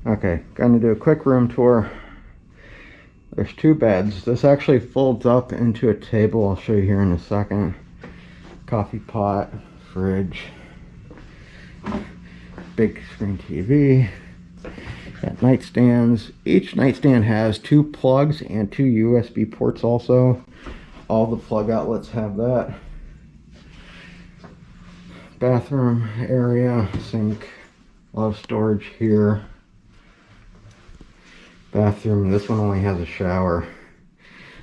Okay, gonna do a quick room tour. There's 2 beds. This actually folds up into a table. I'll show you here in a second. Coffee pot, fridge, big screen TV. Got nightstands. Each nightstand has 2 plugs and 2 USB ports also. All the plug outlets have that. Bathroom area, sink, a lot of storage here. Bathroom, this one only has a shower.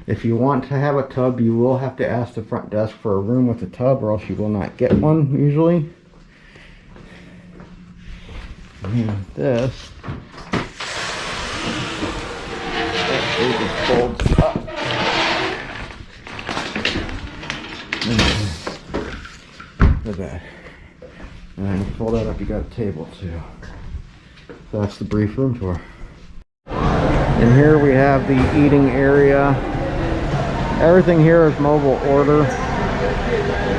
If you want to have a tub, you will have to ask the front desk for a room with a tub, or else you will not get one usually. And this just folds up. Look at that. And then you fold that up, you got a table too. So that's the brief room tour. And here we have the eating area. Everything here is mobile order.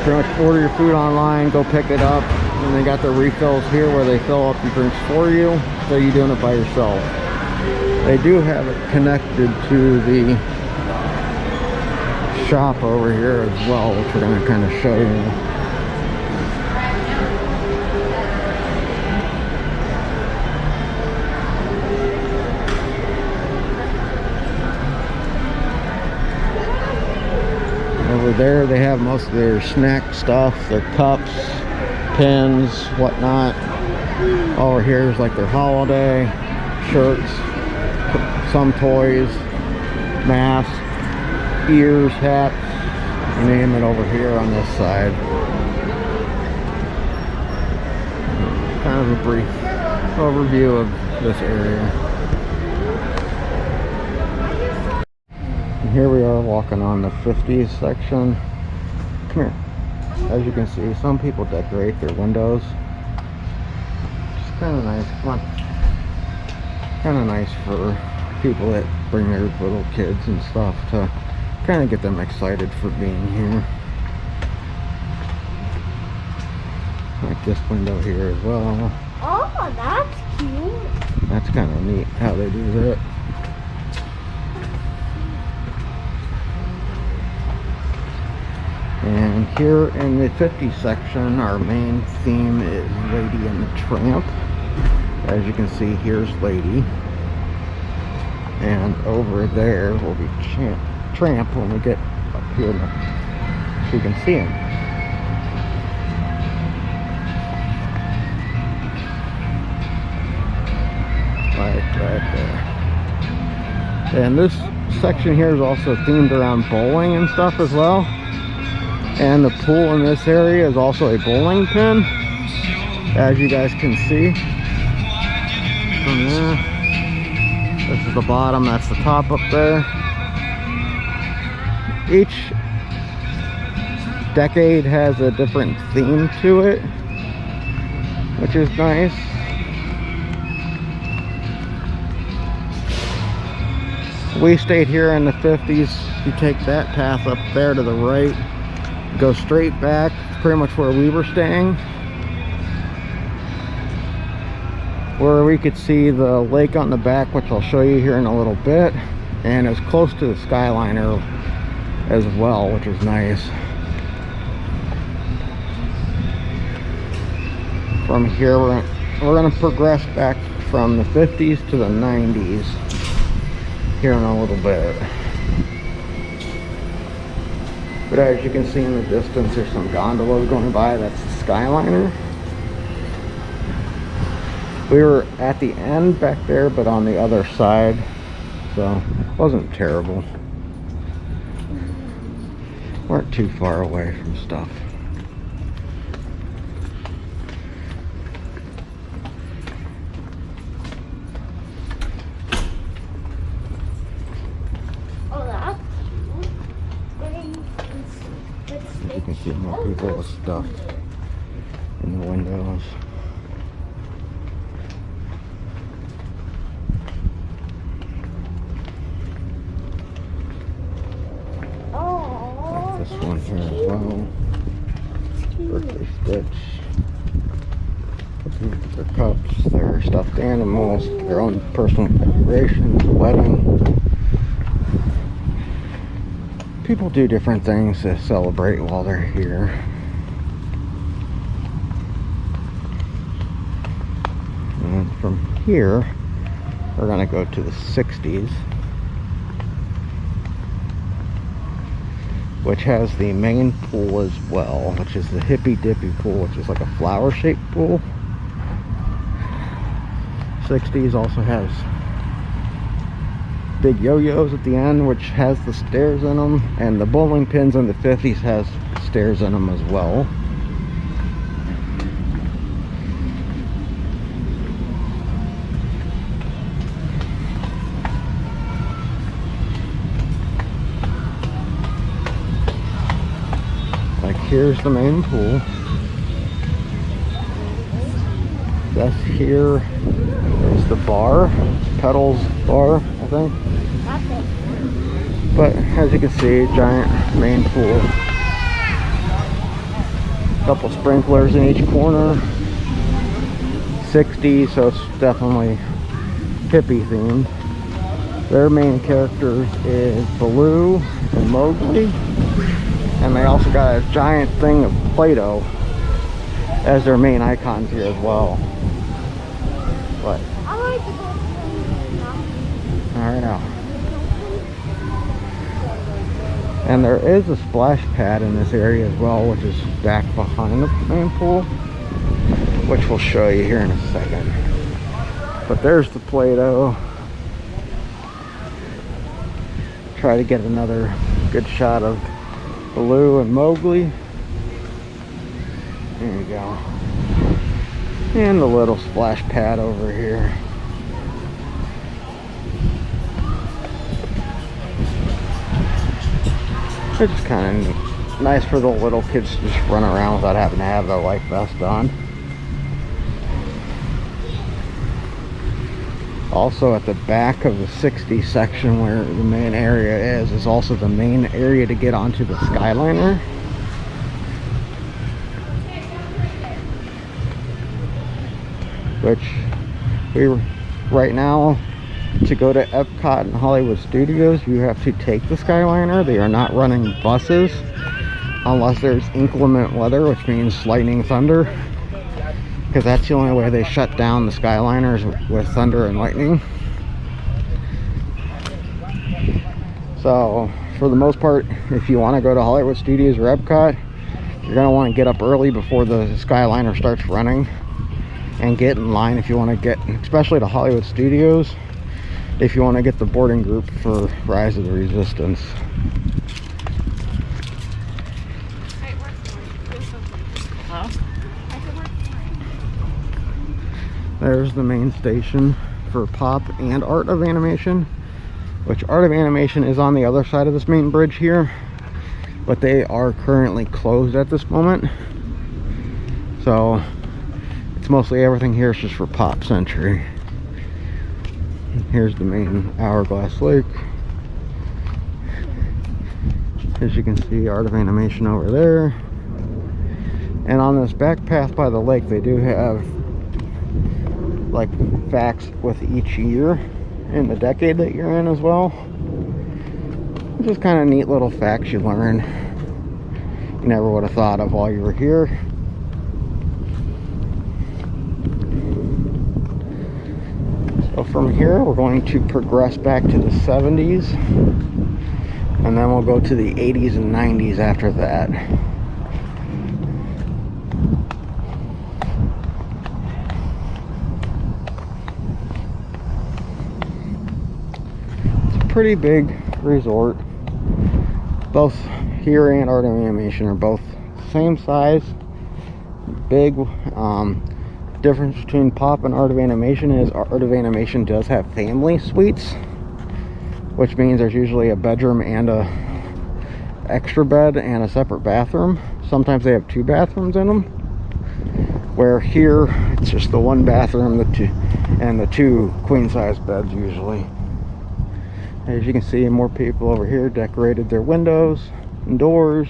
Pretty much order your food online, go pick it up. And they got the refills here where they fill up the drinks for you, so you're doing it by yourself. They do have it connected to the shop over here as well, which we're going to kind of show you. Over there they have most of their snack stuff, their cups, pens, whatnot. Over here is like their holiday shirts, some toys, masks, ears, hats, you name it over here on this side. Kind of a brief overview of this area. And here we are walking on the 50s section. Come here. As you can see, some people decorate their windows. It's kind of nice. Come on. Kind of nice for people that bring their little kids and stuff to kind of get them excited for being here. Like this window here as well. Oh, that's cute. That's kind of neat how they do that. And here in the 50 section, our main theme is Lady and the Tramp. As you can see, here's Lady. And over there will be Tramp when we get up here so you can see him. Right there. And this section here is also themed around bowling and stuff as well. And the pool in this area is also a bowling pin, as you guys can see from there. This is the bottom, that's the top up there. Each decade has a different theme to it, which is nice. We stayed here in the 50s. You take that path up there to the right, go straight back, pretty much where we were staying, where we could see the lake on the back, which I'll show you here in a little bit, and it's close to the Skyliner as well, which is nice. From here we're going to progress back from the 50s to the 90s here in a little bit. But as you can see in the distance, there's some gondolas going by. That's the Skyliner. We were at the end back there, but on the other side, so it wasn't terrible. Weren't too far away from stuff. You can see more people with stuff in the windows. Like this one here as well. Birthday stitch. Their cups, their stuffed stuffed animals, their own personal decorations, wedding. People do different things to celebrate while they're here. And from here, we're gonna go to the 60s, which has the main pool as well, which is the Hippy Dippy pool, which is like a flower-shaped pool. 60s also has big yo-yos at the end, which has the stairs in them, and the bowling pins in the 50s has stairs in them as well. Like, here's the main pool. That's here. There's the bar, Petals Bar, I think. But as you can see, giant main pool. Couple sprinklers in each corner. 60, so it's definitely hippie themed. Their main characters is Baloo and Mowgli, and they also got a giant thing of Play-Doh as their main icons here as well. But I like to go to all right now. And there is a splash pad in this area as well, which is back behind the main pool, which we'll show you here in a second. But there's the Play-Doh. Try to get another good shot of Baloo and Mowgli. There you go. And the little splash pad over here. It's just kind of nice for the little kids to just run around without having to have their life vest on. Also at the back of the 60 section where the main area is also the main area to get onto the Skyliner. Which right now, to go to Epcot and Hollywood Studios, you have to take the Skyliner. They are not running buses unless there's inclement weather, which means lightning, thunder, because that's the only way they shut down the Skyliners, with thunder and lightning. So for the most part, if you want to go to Hollywood Studios or Epcot, you're going to want to get up early before the Skyliner starts running and get in line if you want to get, especially to Hollywood Studios, if you want to get the boarding group for Rise of the Resistance. There's the main station for Pop and Art of Animation, which Art of Animation is on the other side of this main bridge here, but they are currently closed at this moment. So it's mostly everything here is just for Pop Century. Here's the main Hourglass Lake. As you can see, Art of Animation over there. And on this back path by the lake, they do have like facts with each year in the decade that you're in as well. Just kind of neat little facts you learn you never would have thought of while you were here. So from here we're going to progress back to the 70s, and then we'll go to the 80s and 90s after that. It's a pretty big resort. Both here and Art of Animation are both same size, big. Difference between Pop and Art of Animation is Art of Animation does have family suites, which means there's usually a bedroom and a extra bed and a separate bathroom. Sometimes they have 2 bathrooms in them, where here it's just the 1 bathroom, the 2 queen size beds usually. As you can see, more people over here decorated their windows and doors.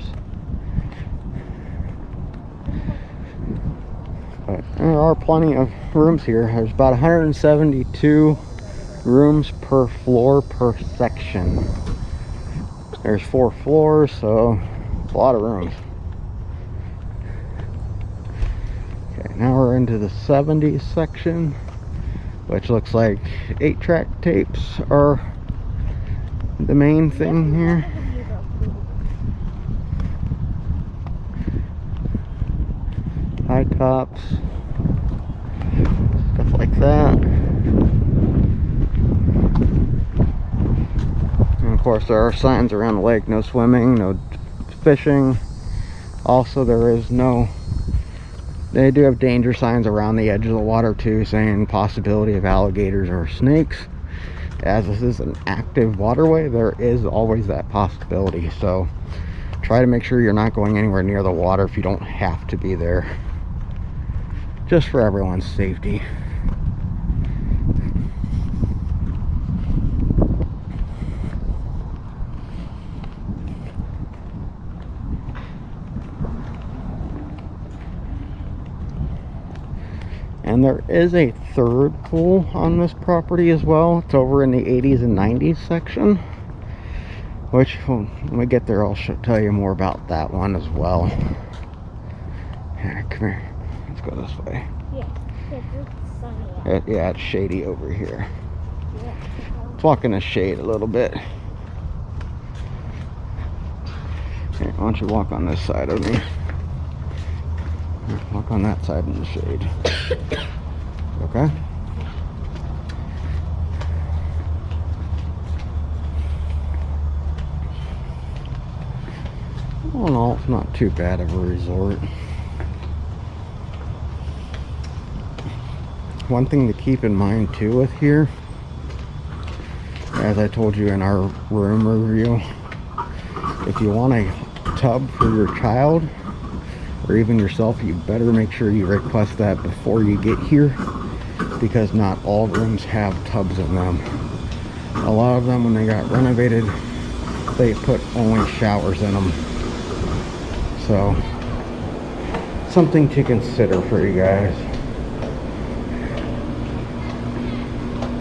But there are plenty of rooms here. There's about 172 rooms per floor per section. There's 4 floors, so it's a lot of rooms. Okay, now we're into the 70s section, which looks like 8-track tapes are the main thing here. High tops, stuff like that. And of course there are signs around the lake: no swimming, no fishing. Also they do have danger signs around the edge of the water too, saying possibility of alligators or snakes. As this is an active waterway, there is always that possibility, so try to make sure you're not going anywhere near the water if you don't have to be there, just for everyone's safety. And there is a third pool on this property as well. It's over in the 80s and 90s section, which when we get there I'll tell you more about that one as well. Here, come here. Let's go this way. Yeah, it's sunny out. Yeah, it's shady over here. Yeah. Let's walk in the shade a little bit. Here, why don't you walk on this side of me? Here, walk on that side in the shade. Okay? All in all, it's not too bad of a resort. One thing to keep in mind too with here, as I told you in our room review, if you want a tub for your child or even yourself, you better make sure you request that before you get here, because not all rooms have tubs in them. A lot of them, when they got renovated, they put only showers in them. So something to consider for you guys.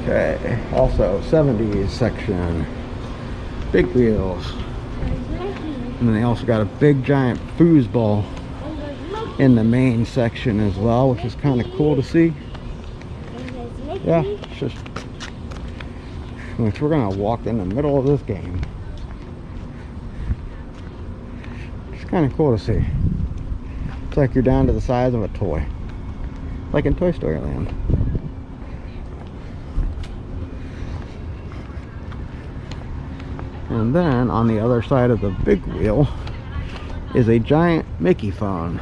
Okay, also 70s section, big wheels, and then they also got a big giant foosball in the main section as well, which is kind of cool to see. Yeah, it's just, which we're gonna walk in the middle of this game. It's kind of cool to see. It's like you're down to the size of a toy, like in Toy Story Land. And then on the other side of the big wheel is a giant Mickey phone.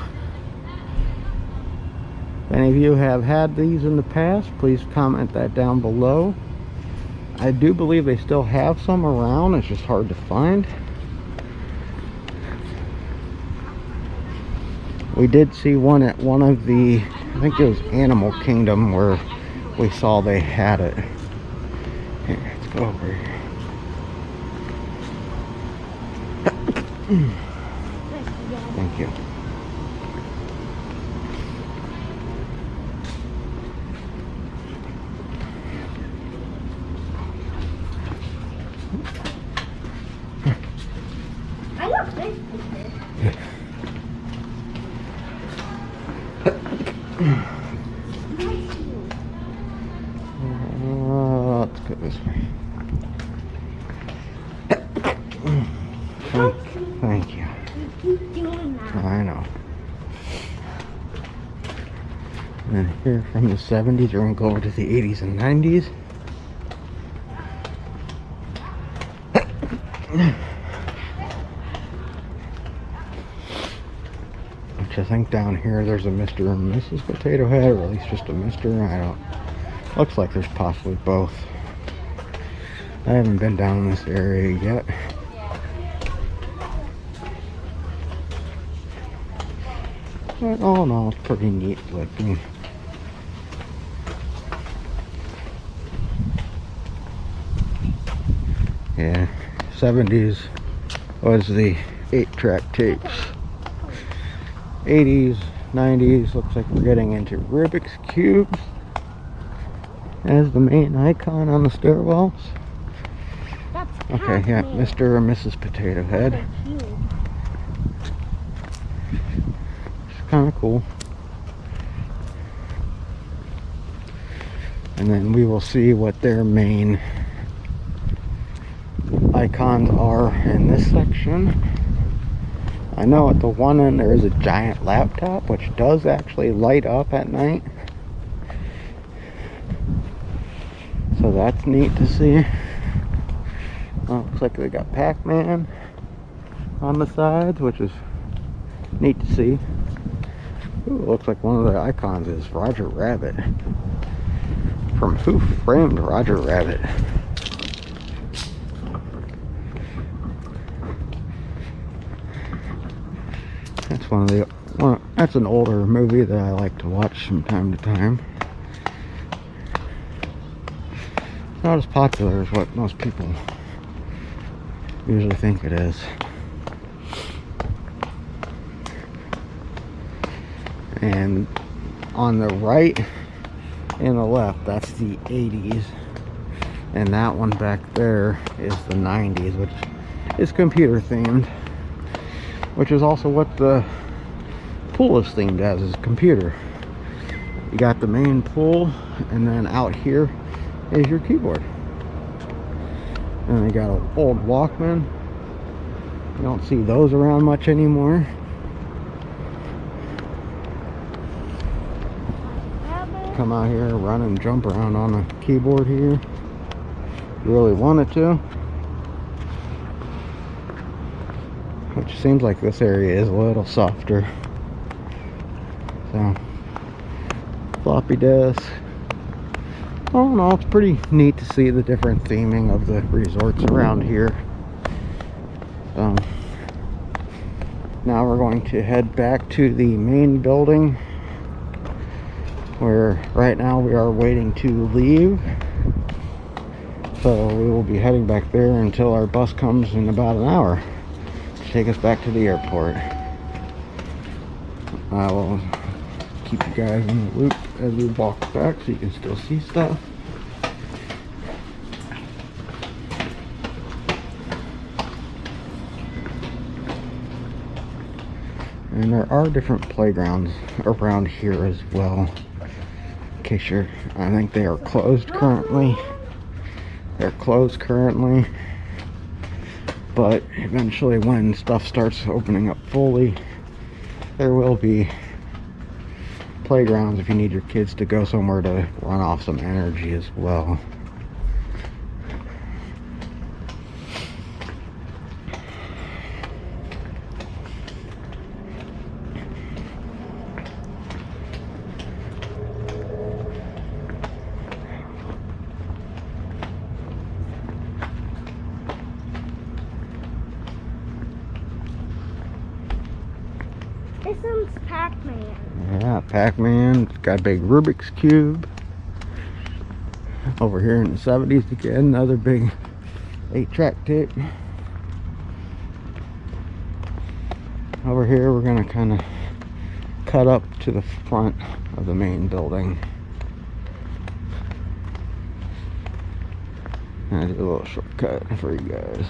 If any of you have had these in the past, please comment that down below. I do believe they still have some around, it's just hard to find. We did see one at one of the, I think it was Animal Kingdom, where we saw they had it. Here, let's go over here. Thank you. I love this picture. Let's go this way. Thank you. You keep doing that. I know. And here from the 70s, we're going to go over to the 80s and 90s. Which I think down here there's a Mr. and Mrs. Potato Head, or at least just a Mr. I don't. Looks like there's possibly both. I haven't been down in this area yet. But all in all, it's pretty neat looking. Yeah, 70s was the 8-track tapes. 80s 90s. Looks like we're getting into Rubik's cubes as the main icon on the stairwells. That's Okay, yeah, Pac-Man. Mr. and Mrs. Potato Head. That's a cube. It's kind of cool. And then we will see what their main icons are in this section. I know at the one end there is a giant laptop which does actually light up at night. So that's neat to see. Looks like they got Pac-Man on the sides, which is neat to see. Ooh, looks like one of the icons is Roger Rabbit. From Who Framed Roger Rabbit? That's that's an older movie that I like to watch from time to time. Not as popular as what most people usually think it is. And on the right and the left, that's the 80s, and that one back there is the 90s, which is computer themed, which is also what the pool is themed as, is computer. You got the main pool, and then out here is your keyboard. And they got an old Walkman. You don't see those around much anymore. Come out here, run and jump around on the keyboard here. You really wanted to. Which seems like this area is a little softer. So, floppy disk. Oh no, it's pretty neat to see the different theming of the resorts around here. So, now we're going to head back to the main building, where right now we are waiting to leave. So we will be heading back there until our bus comes in about an hour to take us back to the airport. I will keep you guys in the loop as we walk back so you can still see stuff. And there are different playgrounds around here as well. In case you're, I think they are closed currently. They're closed currently. But eventually when stuff starts opening up fully, there will be playgrounds if you need your kids to go somewhere to run off some energy as well. This one's Pac-Man. Yeah, Pac-Man. Got a big Rubik's Cube. Over here in the 70s again, another big 8-track tape. Over here we're going to kind of cut up to the front of the main building. And I did a little shortcut for you guys.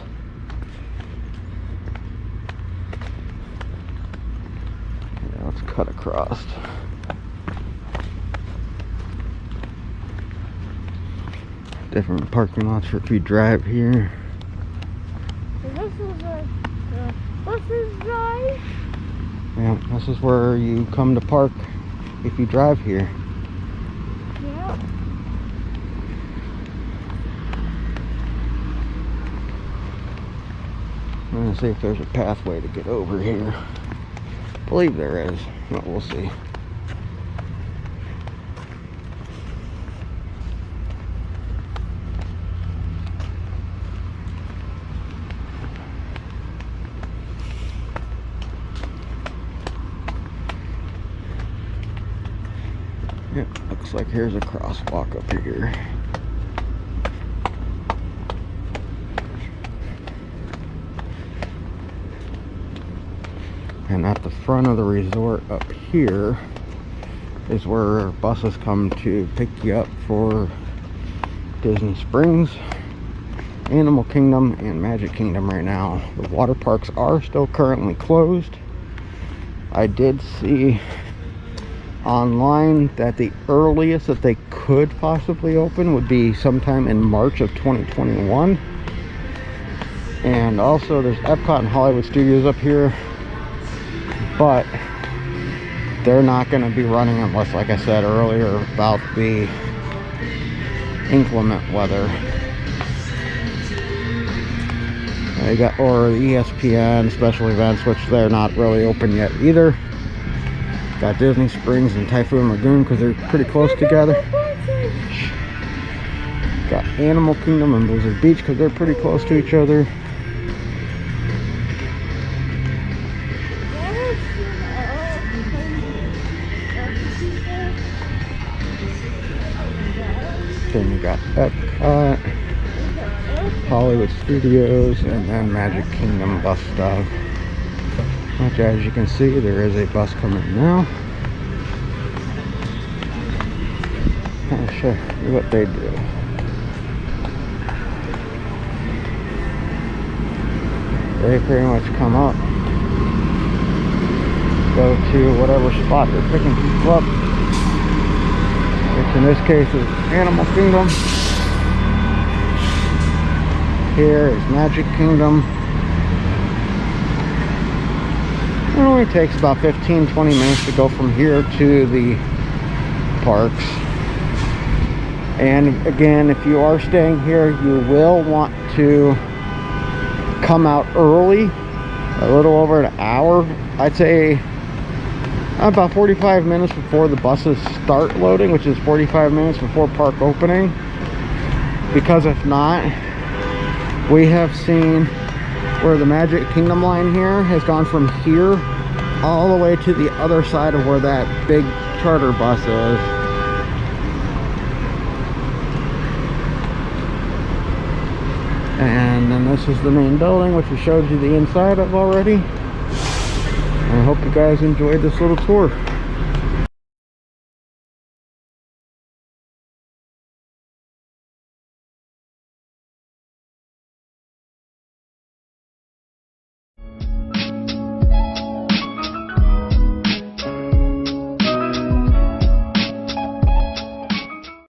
Yeah, let's cut across. Different parking lots for if you drive here. So this is where the buses drive. Yeah, this is where you come to park if you drive here. Yeah. I'm gonna see if there's a pathway to get over here. I believe there is, but we'll see. Yep, looks like here's a crosswalk up here. And at the front of the resort up here is where buses come to pick you up for Disney Springs, Animal Kingdom, and Magic Kingdom right now. The water parks are still currently closed. I did see online that the earliest that they could possibly open would be sometime in March of 2021. And also there's Epcot and Hollywood Studios up here, but they're not going to be running unless, like I said earlier, about the inclement weather. They got, or the ESPN special events, which they're not really open yet either. Got Disney Springs and Typhoon Lagoon because they're pretty close together. Got Animal Kingdom and Blizzard Beach because they're pretty close to each other. Then you got Epcot, Hollywood Studios, and then Magic Kingdom bus stop. Which, as you can see, there is a bus coming now. I'll show you what they do. They pretty much come up, go to whatever spot they're picking people up, which in this case is Animal Kingdom. Here is Magic Kingdom. It only takes about 15-20 minutes to go from here to the parks. And again, if you are staying here, you will want to come out early, a little over an hour. I'd say about 45 minutes before the buses start loading, which is 45 minutes before park opening. Because if not, we have seen where the Magic Kingdom line here has gone from here all the way to the other side of where that big charter bus is. And then this is the main building, which we showed you the inside of already. And I hope you guys enjoyed this little tour.